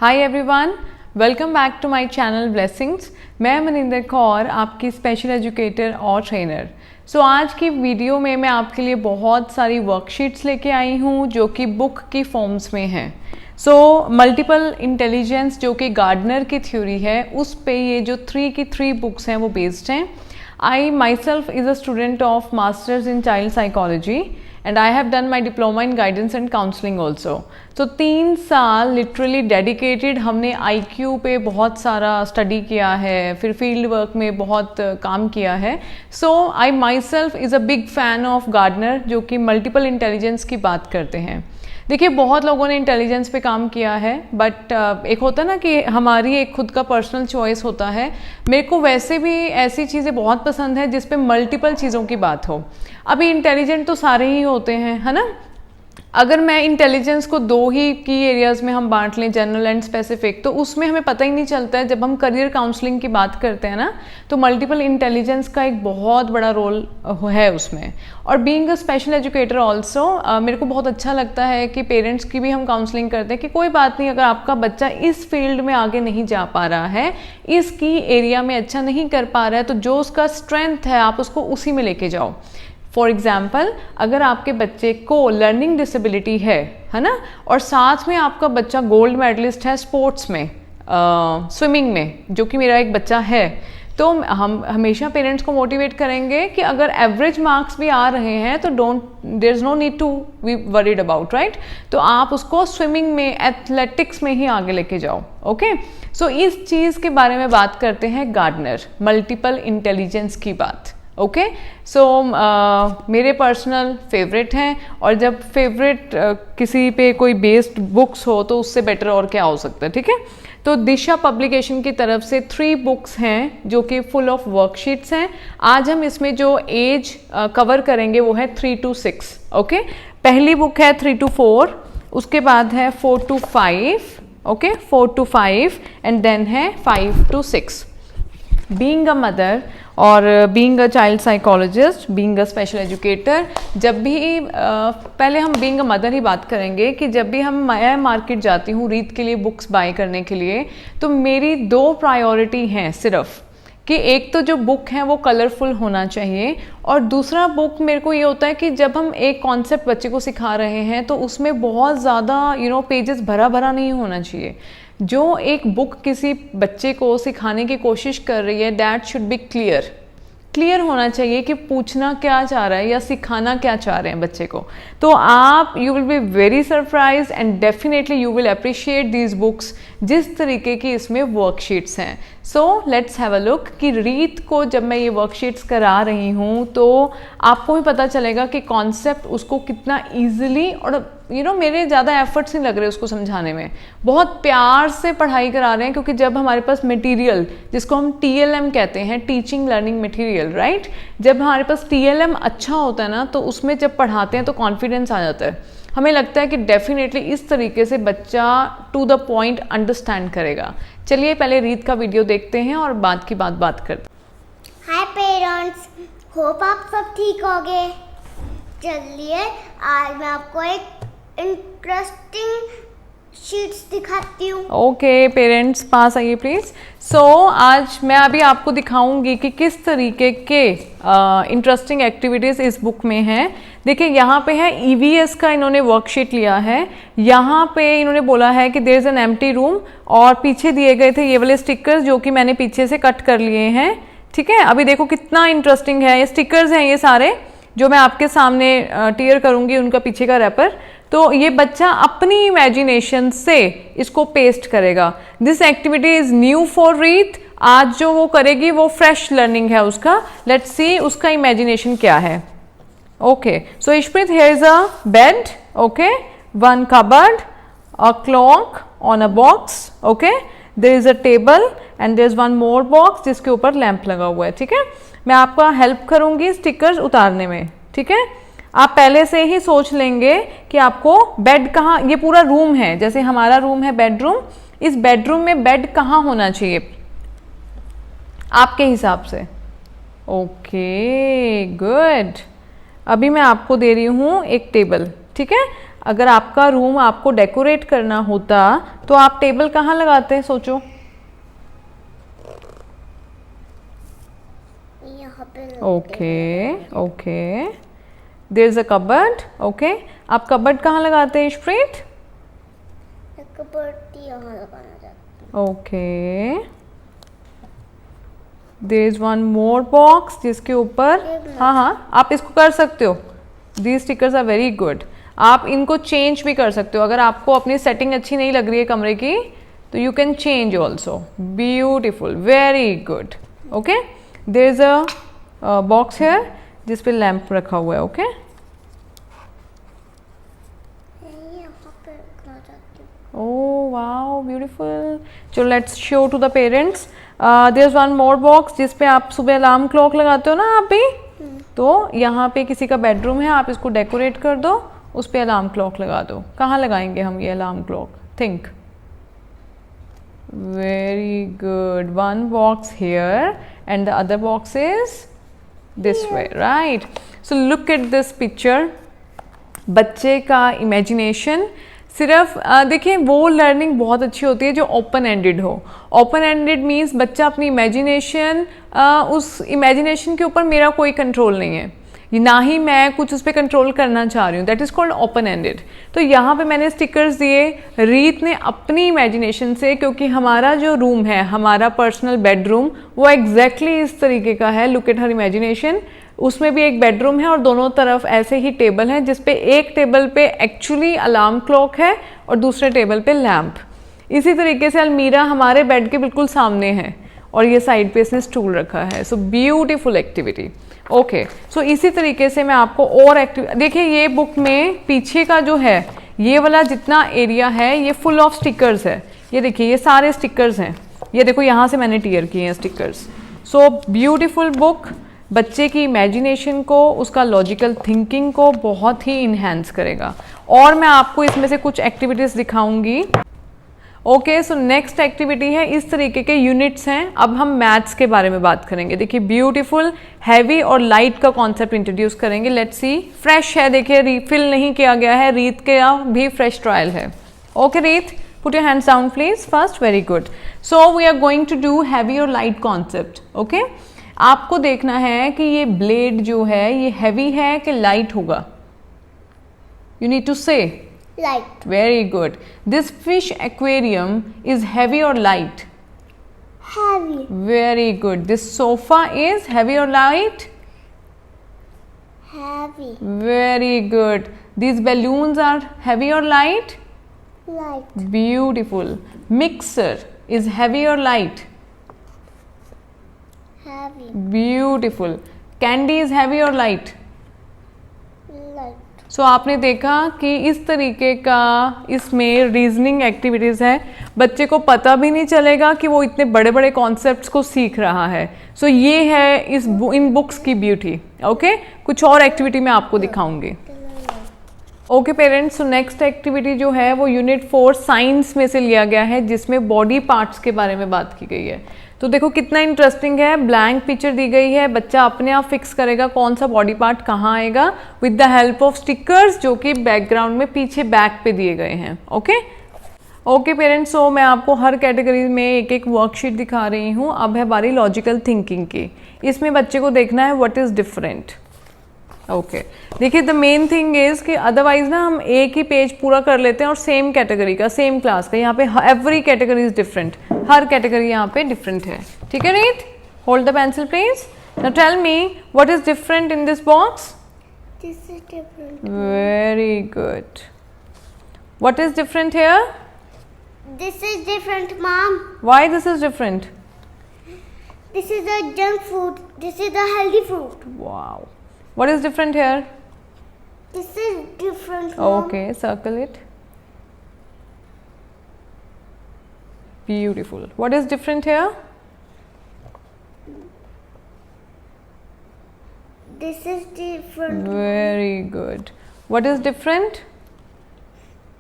Hi everyone, welcome back to my channel blessings. मैं मनिंदर कौर, आपकी special educator और trainer. आज की वीडियो में मैं आपके लिए बहुत सारी वर्कशीट्स लेके आई हूँ जो कि बुक की फॉर्म्स में हैं। मल्टीपल इंटेलिजेंस जो कि गार्डनर की थ्योरी है, उस पे ये जो 3 की 3 बुक्स हैं वो बेस्ड हैं। I myself is a student of Masters in Child Psychology and I have done my diploma in guidance and counseling also. 3 साल लिटरली डेडिकेटेड हमने IQ पे बहुत सारा स्टडी किया है, फिर फील्ड वर्क में बहुत काम किया है। I myself is a big fan of Gardner जो कि मल्टीपल इंटेलिजेंस की बात करते हैं। देखिए, बहुत लोगों ने इंटेलिजेंस पे काम किया है, बट एक होता है ना कि हमारी एक खुद का पर्सनल चॉइस होता है। मेरे को वैसे भी ऐसी चीज़ें बहुत पसंद है जिस पे मल्टीपल चीज़ों की बात हो। अभी इंटेलिजेंट तो सारे ही होते हैं, है ना। अगर मैं इंटेलिजेंस को 2 ही की एरियाज़ में हम बांट लें, जनरल एंड स्पेसिफिक, तो उसमें हमें पता ही नहीं चलता है। जब हम करियर काउंसलिंग की बात करते हैं ना, तो मल्टीपल इंटेलिजेंस का एक बहुत बड़ा रोल है उसमें। और being a special educator also, मेरे को बहुत अच्छा लगता है कि पेरेंट्स की भी हम काउंसलिंग करते हैं कि कोई बात नहीं, अगर आपका बच्चा इस फील्ड में आगे नहीं जा पा रहा है, इसकी एरिया में अच्छा नहीं कर पा रहा है, तो जो उसका स्ट्रेंथ है आप उसको उसी में लेके जाओ। फॉर एग्जाम्पल, अगर आपके बच्चे को लर्निंग डिसेबिलिटी है ना, और साथ में आपका बच्चा गोल्ड मेडलिस्ट है स्पोर्ट्स में, स्विमिंग में, जो कि मेरा एक बच्चा है, तो हम हमेशा पेरेंट्स को मोटिवेट करेंगे कि अगर एवरेज मार्क्स भी आ रहे हैं तो there is no need to be worried about, right. तो आप उसको स्विमिंग में, एथलेटिक्स में ही आगे लेके जाओ। ओके, इस चीज़ के बारे में बात करते हैं गार्डनर, मल्टीपल इंटेलिजेंस की बात। ओके, मेरे पर्सनल फेवरेट हैं, और जब फेवरेट किसी पे कोई बेस्ड बुक्स हो तो उससे बेटर और क्या हो सकता है, ठीक है। तो दिशा पब्लिकेशन की तरफ से 3 बुक्स हैं जो कि फुल ऑफ वर्कशीट्स हैं। आज हम इसमें जो एज कवर करेंगे वो है 3 to 6। ओके, पहली बुक है 3 to 4, उसके बाद है 4 to 5, okay, 4 to 5 and then है 5 to 6। बीइंग अ मदर और being a child psychologist, being a special educator, जब भी पहले हम बीइंग अ मदर ही बात करेंगे कि जब भी मैं मार्केट जाती हूँ रीत के लिए बुक्स बाय करने के लिए, तो मेरी 2 प्रायोरिटी हैं सिर्फ, कि एक तो जो बुक है वो कलरफुल होना चाहिए, और दूसरा बुक मेरे को ये होता है कि जब हम एक कॉन्सेप्ट बच्चे को सिखा रहे हैं तो उसमें बहुत ज़्यादा पेजेस भरा भरा नहीं होना चाहिए। जो एक बुक किसी बच्चे को सिखाने की कोशिश कर रही है, दैट शुड बी क्लियर होना चाहिए कि पूछना क्या चाह रहा है या सिखाना क्या चाह रहे हैं बच्चे को। तो आप you will be very surprise and definitely you will appreciate these books जिस तरीके की इसमें वर्कशीट्स हैं। लेट्स हैव अ लुक कि रीत को जब मैं ये वर्कशीट्स करा रही हूँ तो आपको भी पता चलेगा कि कॉन्सेप्ट उसको कितना ईजिली, और मेरे ज़्यादा एफर्ट्स नहीं लग रहे उसको समझाने में, बहुत प्यार से पढ़ाई करा रहे हैं। क्योंकि जब हमारे पास मटेरियल, जिसको हम TLM कहते हैं, टीचिंग लर्निंग मटेरियल, राइट, जब हमारे पास TLM अच्छा होता है ना, तो उसमें जब पढ़ाते हैं तो कॉन्फिडेंस आ जाता है। हमें लगता है कि डेफिनेटली इस तरीके से बच्चा टू द पॉइंट अंडरस्टैंड करेगा। चलिए पहले रीत का वीडियो देखते हैं और बात की बात करते हैं। हाय पेरेंट्स, होप आप सब ठीक होंगे। चलिए आज मैं आपको एक इंटरेस्टिंग शीट्स दिखाती हूँ। ओके पेरेंट्स, पास आइए प्लीज। आज मैं अभी आपको दिखाऊंगी कि किस तरीके के इंटरेस्टिंग एक्टिविटीज इस बुक में हैं। देखिए, यहाँ पे है EVS का इन्होंने वर्कशीट लिया है। यहाँ पे इन्होंने बोला है कि there is an empty room, और पीछे दिए गए थे ये वाले स्टिकर्स जो कि मैंने पीछे से कट कर लिए हैं, ठीक है। अभी देखो कितना इंटरेस्टिंग है, ये स्टिकर्स हैं ये सारे जो मैं आपके सामने टीयर करूंगी, उनका पीछे का रैपर। तो ये बच्चा अपनी इमेजिनेशन से इसको पेस्ट करेगा। This activity is new for रीत। आज जो वो करेगी वो फ्रेश लर्निंग है उसका। लेट्स सी उसका इमेजिनेशन क्या है। Okay, so Ishpreet, here is a bed, okay, 1 cupboard, a clock on a box, okay, there is a table and there is 1 more box जिसके ऊपर लैंप लगा हुआ है, ठीक है। मैं आपका हेल्प करूंगी स्टिकर्स उतारने में, ठीक है। आप पहले से ही सोच लेंगे कि आपको बेड कहाँ, ये पूरा रूम है, जैसे हमारा रूम है बेडरूम, इस बेडरूम में बेड कहाँ होना चाहिए आपके हिसाब से। ओके गुड, अभी मैं आपको दे रही हूँ एक टेबल, ठीक है। अगर आपका रूम आपको डेकोरेट करना होता तो आप टेबल कहाँ लगाते हैं, सोचो। यहाँ पे okay okay, there is a cupboard. Okay, आप कबर्ड कहाँ लगाते हैं इशप्रीत? कबर्ड यहाँ लगाना चाहती हूँ। Okay, there is one more box जिसके ऊपर, हाँ हाँ आप इसको कर सकते हो। These stickers are very good. आप इनको चेंज भी कर सकते हो, अगर आपको अपनी सेटिंग अच्छी नहीं लग रही है कमरे की तो you can change also. Beautiful, very good. Okay, there is a box here जिस पे लैंप रखा हुआ है। ओके, यहाँ पे रखना चाहती हूँ। oh wow beautiful। चलो let's show to the parents. There is one more box जिस पे आप सुबह अलार्म क्लॉक लगाते हो ना आप भी, तो यहाँ पे किसी का बेडरूम है, आप इसको डेकोरेट कर दो, उस पे अलार्म क्लॉक लगा दो। कहाँ लगाएंगे हम ये alarm clock? Think. Very good, one box here and the other box is this way, right. So look at this picture. बच्चे का इमेजिनेशन सिर्फ देखिए, वो लर्निंग बहुत अच्छी होती है जो ओपन एंडेड हो। ओपन एंडेड मीन्स बच्चा अपनी इमेजिनेशन, उस इमेजिनेशन के ऊपर मेरा कोई कंट्रोल नहीं है, ना ही मैं कुछ उस पर कंट्रोल करना चाह रही हूँ, that is called open ended. तो यहाँ पे मैंने स्टिकर्स दिए, रीत ने अपनी इमेजिनेशन से, क्योंकि हमारा जो रूम है, हमारा पर्सनल बेडरूम, वो एग्जैक्टली इस तरीके का है। Look at her imagination. उसमें भी एक बेडरूम है और दोनों तरफ ऐसे ही टेबल है, जिसपे एक टेबल पे एक्चुअली अलार्म क्लॉक है और दूसरे टेबल पे लैंप। इसी तरीके से अलमीरा हमारे बेड के बिल्कुल सामने है और ये साइड पे इसने स्टूल रखा है। So beautiful activity. ओके, सो इसी तरीके से मैं आपको और एक्टिविटी, देखिए ये बुक में पीछे का जो है ये वाला जितना एरिया है ये फुल ऑफ स्टिकर्स है। ये देखिए ये सारे स्टिकर्स हैं, ये देखो यहाँ से मैंने टियर किए हैं स्टिकर्स। सो ब्यूटीफुल बुक, बच्चे की इमेजिनेशन को, उसका लॉजिकल थिंकिंग को बहुत ही इन्हेंस करेगा। और मैं आपको इसमें से कुछ एक्टिविटीज़ दिखाऊंगी। ओके, सो नेक्स्ट एक्टिविटी है, इस तरीके के यूनिट्स हैं। अब हम मैथ्स के बारे में बात करेंगे। देखिए ब्यूटीफुल हैवी और लाइट का कॉन्सेप्ट इंट्रोड्यूस करेंगे। लेट्स सी, फ्रेश है, देखिए रिफिल नहीं किया गया है, रीत का भी फ्रेश ट्रायल है। Okay Reet, put your hands down please first. Very good. So we are going to do heavy और लाइट कॉन्सेप्ट। ओके, आपको देखना है कि ये ब्लेड जो है ये हैवी है कि लाइट होगा। यू नीड टू से Light. very good. This fish aquarium is heavy or light? Heavy. Very good. This sofa is heavy or light? Heavy. Very good. These balloons are heavy or light? Light. Beautiful. Mixer is heavy or light? Heavy. Beautiful. Candy is heavy or light? Light. सो आपने देखा कि इस तरीके का इसमें reasoning activities है, बच्चे को पता भी नहीं चलेगा कि वो इतने बड़े बड़े कॉन्सेप्ट्स को सीख रहा है। सो ये है इन बुक्स की ब्यूटी। ओके, कुछ और एक्टिविटी मैं आपको दिखाऊंगी। Okay parents, so next activity जो है वो यूनिट 4 साइंस में से लिया गया है, जिसमें बॉडी पार्ट्स के बारे में बात की गई है। तो देखो कितना इंटरेस्टिंग है, ब्लैंक पिक्चर दी गई है, बच्चा अपने आप फिक्स करेगा कौन सा बॉडी पार्ट कहाँ आएगा with the help of stickers जो कि बैकग्राउंड में पीछे बैक पे दिए गए हैं। ओके ओके पेरेंट्स, सो मैं आपको हर कैटेगरी में एक एक वर्कशीट दिखा रही हूँ। अब है बारी लॉजिकल थिंकिंग की। इसमें बच्चे को देखना है व्हाट इज़ डिफरेंट। ओके, देखिए द मेन थिंग इज कि अदरवाइज ना हम एक ही पेज पूरा कर लेते हैं और सेम कैटेगरी का, सेम क्लास का। यहाँ पे एवरी कैटेगरी इज डिफरेंट, हर कैटेगरी यहाँ पे डिफरेंट है। ठीक है Reet, hold the pencil please. Now tell me what is different in this box. This is different. Very good. What is different here? This is different, Mom. Why this is different? This is a junk food. This is a healthy food. Wow. What is different here? This is different, Mom. Okay, circle it. Beautiful. What is different here? This is different. Very good. What is different?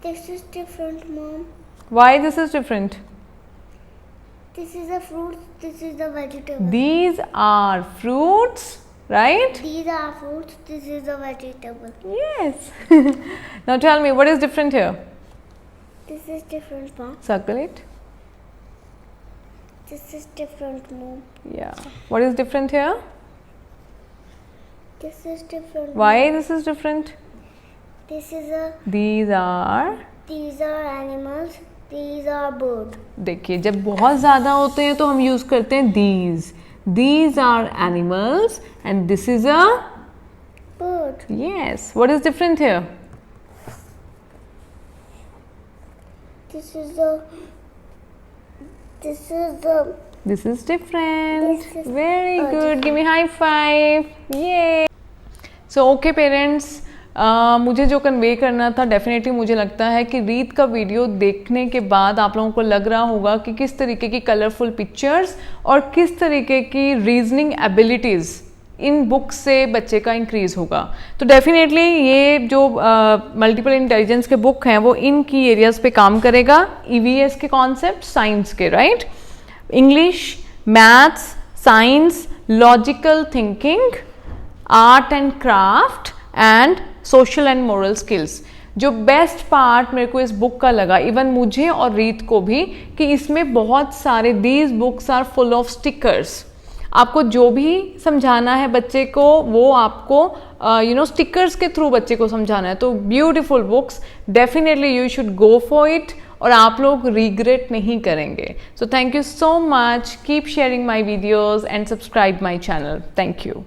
This is different, Mom. Why this is different? This is a fruit. This is a vegetable. These are fruits right? These are fruits. This is a vegetable. Yes. Now tell me, what is different here? This is different, Mom. Circle it. This is different, Mom. Yeah. What is different here? This is different. Why this is different? This is a. These are. These are animals. These are birds. देखिए, जब बहुत ज़्यादा होते हैं तो हम use करते हैं these. These are animals and this is a. Bird. Yes. What is different here? This is a. This is a. This is different. This is Very good. different. Give me high five. Yay. So okay parents, मुझे जो convey करना था definitely मुझे लगता है कि रीत का वीडियो देखने के बाद आप लोगों को लग रहा होगा कि किस तरीके की कलरफुल पिक्चर्स और किस तरीके की रीजनिंग एबिलिटीज़ इन बुक्स से बच्चे का इंक्रीज़ होगा। तो डेफिनेटली ये जो मल्टीपल इंटेलिजेंस के बुक हैं वो इन की एरियाज़ पे काम करेगा, EVS के कॉन्सेप्ट, साइंस के, right? English, maths, science, logical thinking, art and craft and social and moral skills. जो बेस्ट पार्ट मेरे को इस बुक का लगा, इवन मुझे और रीत को भी, कि इसमें बहुत सारे these books are full of stickers. आपको जो भी समझाना है बच्चे को वो आपको स्टिकर्स के थ्रू बच्चे को समझाना है। तो beautiful books, definitely you should go for it और आप लोग रिग्रेट नहीं करेंगे। So thank you so much, keep sharing my videos and subscribe my channel. Thank you.